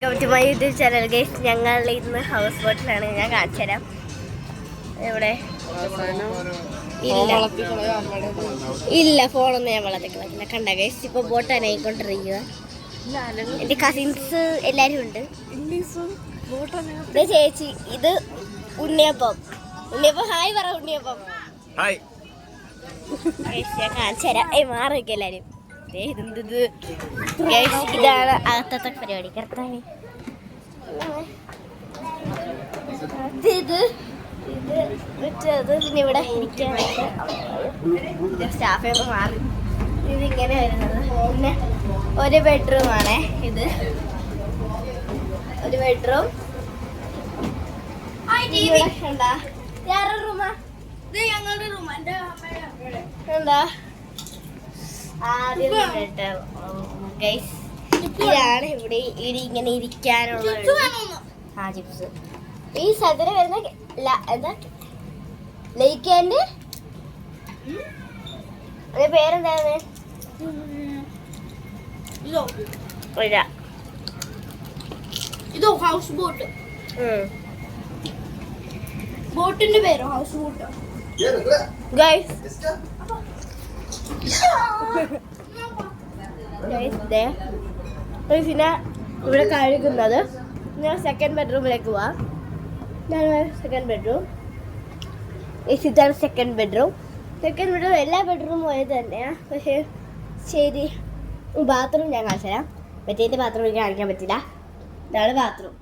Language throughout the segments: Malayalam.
യൂട്യൂബ് ചാനൽ ഗൈസ്, ഞങ്ങൾ ഇന്ന് ഹൗസ് ബോട്ടിലാണ്. ഞാൻ കാണിച്ചു തരാം. ഇവിടെ ഇല്ല ഫോണൊന്നും ഞാൻ വെള്ളത്തിൽ കളഞ്ഞില്ല. കണ്ട ഗൈസ്, ഇപ്പൊ ബോട്ടാണ് ആയിക്കൊണ്ടിരിക്കുക. എന്റെ കസിൻസ് എല്ലാരും ഉണ്ട്. ചേച്ചി, ഇത് ഉണ്ണിയപ്പം. ഹായ് പറ. ഉണ്ണിയപ്പം ഞാൻ കാണിച്ചു തരാം. മാറൊക്കെ എല്ലാരും. ഇതാണ് അകത്തത്തെ പരിപാടി. കറക്റ്റാണ്. പിന്നെ ഇവിടെ ഇരിക്കാനായിട്ട് സ്റ്റാഫേ മാറി. ഇതിങ്ങനെ വരുന്നത് പിന്നെ ഒരു ബെഡ്റൂമാണേ. ഇത് ഒരു ബെഡ്റൂം. എന്താ വേറെ റൂമാ? ഇത് ഞങ്ങളുടെ റൂമാ. എന്താ ആദ്യം ഗൈസ്, ഇതാണ് ഇവിടെ ഇങ്ങനെ ഇരിക്കാനുള്ള ചിപ്സ്. ഈ സ്ഥലത്തിന് വരുന്ന എന്താ ലേക്ക് ആൻഡ് പേരെന്താണ്? ഇതോ ഹൗസ് ബോട്ട്. ബോട്ടിന്റെ പേരോ ഹൗസ് ബോട്ടോ? ഗൈസ് പിന്നെ ഇവിടെ കഴുകുന്നത്. ഞാൻ സെക്കൻഡ് ബെഡ്റൂമിലേക്ക് പോവാം. Second bedroom. ഇതാണ് സെക്കൻഡ് ബെഡ്റൂം. സെക്കൻഡ് ബെഡ്റൂം എല്ലാ ബെഡ്റൂമും പോയത് തന്നെയാണ്. പക്ഷേ ശരി, ബാത്റൂം ഞാൻ കാണിച്ചു തരാം. മറ്റേതിൻ്റെ ബാത്റൂം എനിക്ക് കാണിക്കാൻ പറ്റില്ല. ഇതാണ് ബാത്റൂം.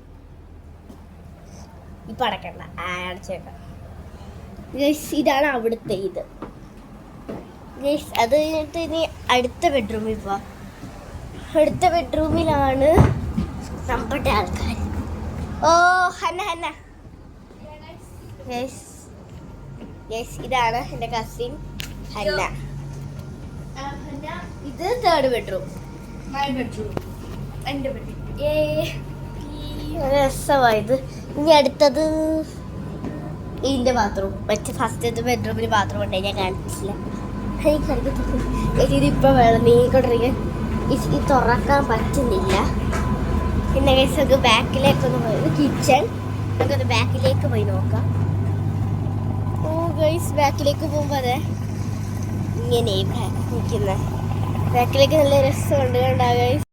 ഇപ്പം അടക്കണ്ട, അടച്ചേക്കാം. ഇതാണ് അവിടുത്തെ ഇത്. അത് കഴിഞ്ഞിട്ട് ഇനി അടുത്ത ബെഡ്റൂമിൽ പോവാം. അടുത്ത ബെഡ്റൂമിലാണ് നമ്മുടെ ആൾക്കാർ. ഓ ഹന്ന ഇതാണ് എൻ്റെ കസിൻ ഹന്ന. ഇത് തേർഡ് ബെഡ്റൂം. എന്റെ ബെഡ്റൂം. രസമായത്. ഇനി അടുത്തത് ഇതിൻ്റെ ബാത്റൂം. മറ്റേ ഫസ്റ്റത്തെ ബെഡ്റൂമിൽ ബാത്റൂം ഉണ്ടായി, ഞാൻ കാണിച്ചില്ല. ഇതിപ്പോൾ വേണം നീങ്ങിക്കൊണ്ടിരിക്കാൻ. ഇത് തുറക്കാൻ പറ്റുന്നില്ല. പിന്നെ ഗൈസ് നമുക്ക് ബാക്കിലേക്കൊന്ന് പോയി, കിച്ചൺ. നമുക്കൊന്ന് ബാക്കിലേക്ക് പോയി നോക്കാം. ഓ ഗൈസ്, ബാക്കിലേക്ക് പോകുമ്പോൾ അതെ ഇങ്ങനെ നിൽക്കുന്നത്. ബാക്കിലേക്ക് നല്ല രസമുണ്ട്. കണ്ടാ ഗൈസ്.